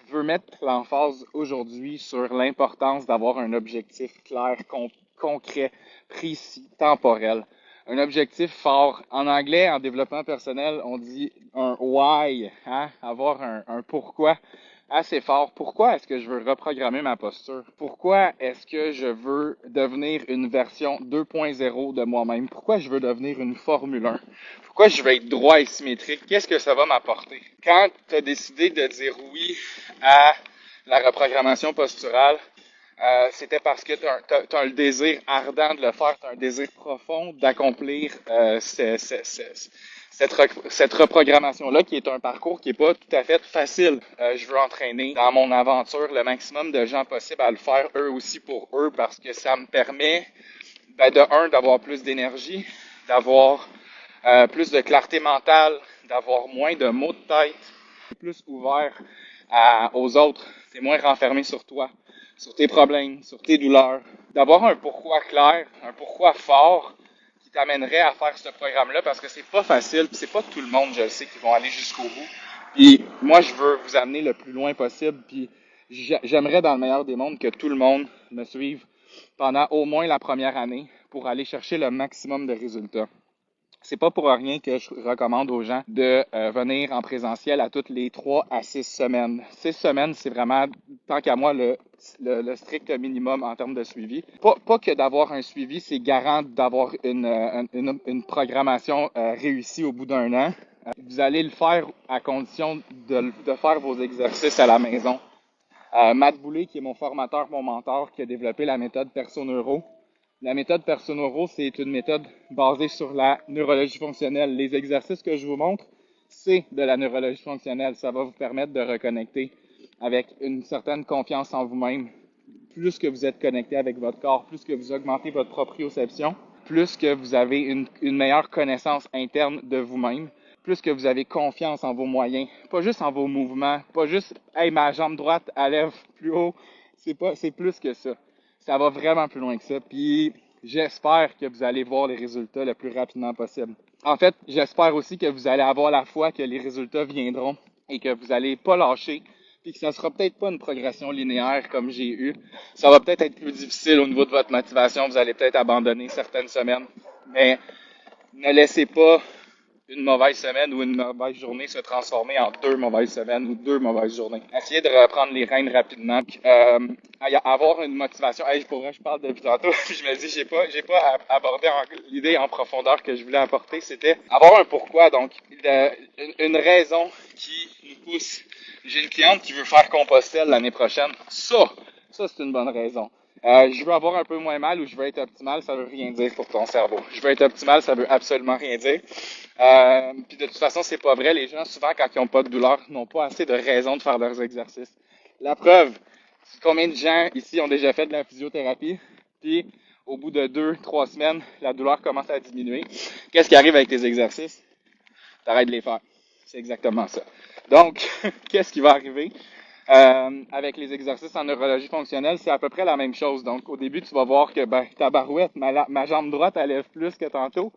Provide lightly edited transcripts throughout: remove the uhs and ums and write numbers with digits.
veux mettre l'emphase aujourd'hui sur l'importance d'avoir un objectif clair, concret, précis, temporel. Un objectif fort. En anglais, en développement personnel, on dit un why, hein? Avoir un pourquoi assez fort. Pourquoi est-ce que je veux reprogrammer ma posture? Pourquoi est-ce que je veux devenir une version 2.0 de moi-même? Pourquoi je veux devenir une Formule 1? Pourquoi je veux être droit et symétrique? Qu'est-ce que ça va m'apporter? Quand tu as décidé de dire oui à la reprogrammation posturale, c'était parce que tu as un désir ardent de le faire, tu as un désir profond d'accomplir cette reprogrammation-là, qui est un parcours qui n'est pas tout à fait facile. Je veux entraîner dans mon aventure le maximum de gens possible à le faire eux aussi pour eux, parce que ça me permet, d'avoir plus d'énergie, d'avoir plus de clarté mentale, d'avoir moins de maux de tête, plus ouvert aux autres, t'es moins renfermé sur toi, sur tes problèmes, sur tes douleurs, d'avoir un pourquoi clair, un pourquoi fort qui t'amènerait à faire ce programme-là, parce que c'est pas facile, puis c'est pas tout le monde, je le sais, qui vont aller jusqu'au bout. Puis moi, je veux vous amener le plus loin possible, puis j'aimerais dans le meilleur des mondes que tout le monde me suive pendant au moins la première année pour aller chercher le maximum de résultats. C'est pas pour rien que je recommande aux gens de venir en présentiel à toutes les 3 à 6 semaines. 6 semaines, c'est vraiment, tant qu'à moi, le strict minimum en termes de suivi. Pas que d'avoir un suivi, c'est garant d'avoir une programmation réussie au bout d'un an. Vous allez le faire à condition de faire vos exercices à la maison. Matt Boulay, qui est mon formateur, mon mentor, qui a développé la méthode Perso-Neuro. La méthode Perso-Neuro, c'est une méthode basée sur la neurologie fonctionnelle. Les exercices que je vous montre, c'est de la neurologie fonctionnelle. Ça va vous permettre de reconnecter avec une certaine confiance en vous-même. Plus que vous êtes connecté avec votre corps, plus que vous augmentez votre proprioception, plus que vous avez une meilleure connaissance interne de vous-même, plus que vous avez confiance en vos moyens, pas juste en vos mouvements, pas juste « Hey, ma jambe droite, elle lève plus haut », c'est plus que ça. Ça va vraiment plus loin que ça, puis j'espère que vous allez voir les résultats le plus rapidement possible. En fait, j'espère aussi que vous allez avoir la foi que les résultats viendront et que vous n'allez pas lâcher, puis que ça sera peut-être pas une progression linéaire comme j'ai eu. Ça va peut-être être plus difficile au niveau de votre motivation, vous allez peut-être abandonner certaines semaines, mais ne laissez pas une mauvaise semaine ou une mauvaise journée se transformer en 2 mauvaises semaines ou 2 mauvaises journées. Essayez de reprendre les rênes rapidement. Avoir une motivation. Hey, pour vrai, je parle depuis tantôt, puis je me dis, j'ai pas abordé l'idée en profondeur que je voulais apporter. C'était avoir un pourquoi, donc une raison qui nous pousse. J'ai une cliente qui veut faire Compostelle l'année prochaine. Ça c'est une bonne raison. Je veux avoir un peu moins mal ou je veux être optimal, ça veut rien dire pour ton cerveau. Je veux être optimal, ça veut absolument rien dire. Puis de toute façon, c'est pas vrai. Les gens, souvent, quand ils n'ont pas de douleur, n'ont pas assez de raisons de faire leurs exercices. La preuve, combien de gens ici ont déjà fait de la physiothérapie, puis au bout de 2, 3 semaines, la douleur commence à diminuer. Qu'est-ce qui arrive avec tes exercices? T'arrêtes de les faire. C'est exactement ça. Donc, qu'est-ce qui va arriver? Avec les exercices en neurologie fonctionnelle, c'est à peu près la même chose. Donc, au début, tu vas voir que ta barouette, ma jambe droite, elle lève plus que tantôt.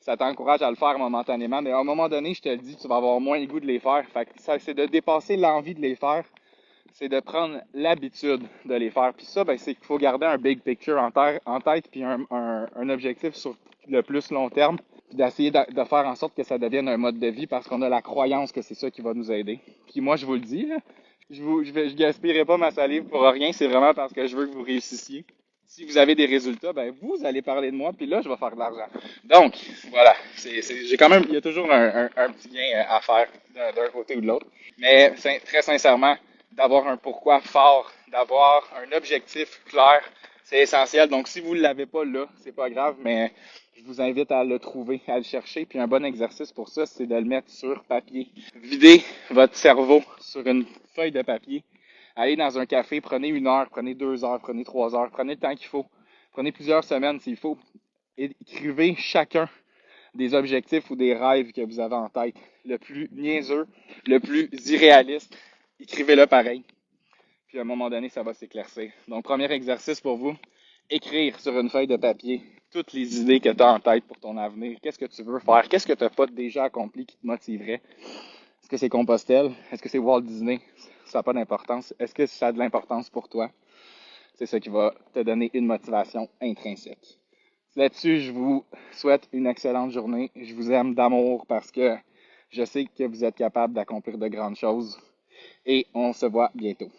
Ça t'encourage à le faire momentanément. Mais à un moment donné, je te le dis, tu vas avoir moins le goût de les faire. Fait que ça, c'est de dépasser l'envie de les faire. C'est de prendre l'habitude de les faire. Puis ça, c'est qu'il faut garder un big picture en tête, puis un objectif sur le plus long terme, puis d'essayer de faire en sorte que ça devienne un mode de vie parce qu'on a la croyance que c'est ça qui va nous aider. Puis moi, je vous le dis, là, je gaspillerai pas ma salive pour rien, c'est vraiment parce que je veux que vous réussissiez. Si vous avez des résultats, vous allez parler de moi, puis là, je vais faire de l'argent. Donc, voilà, j'ai quand même, il y a toujours un petit gain à faire d'un côté ou de l'autre. Mais très sincèrement, d'avoir un pourquoi fort, d'avoir un objectif clair, c'est essentiel. Donc, si vous ne l'avez pas là, c'est pas grave, mais je vous invite à le trouver, à le chercher. Puis un bon exercice pour ça, c'est de le mettre sur papier. Videz votre cerveau sur une feuille de papier. Allez dans un café, prenez 1 heure, prenez 2 heures, prenez 3 heures, prenez le temps qu'il faut. Prenez plusieurs semaines s'il faut. Écrivez chacun des objectifs ou des rêves que vous avez en tête. Le plus niaiseux, le plus irréaliste, écrivez-le pareil. Puis à un moment donné, ça va s'éclaircir. Donc, premier exercice pour vous, écrire sur une feuille de papier toutes les idées que tu as en tête pour ton avenir. Qu'est-ce que tu veux faire? Qu'est-ce que tu n'as pas déjà accompli qui te motiverait? Est-ce que c'est Compostelle? Est-ce que c'est Walt Disney? ça n'a pas d'importance. Est-ce que ça a de l'importance pour toi? C'est ça qui va te donner une motivation intrinsèque. Là-dessus, je vous souhaite une excellente journée. Je vous aime d'amour parce que je sais que vous êtes capable d'accomplir de grandes choses. Et on se voit bientôt.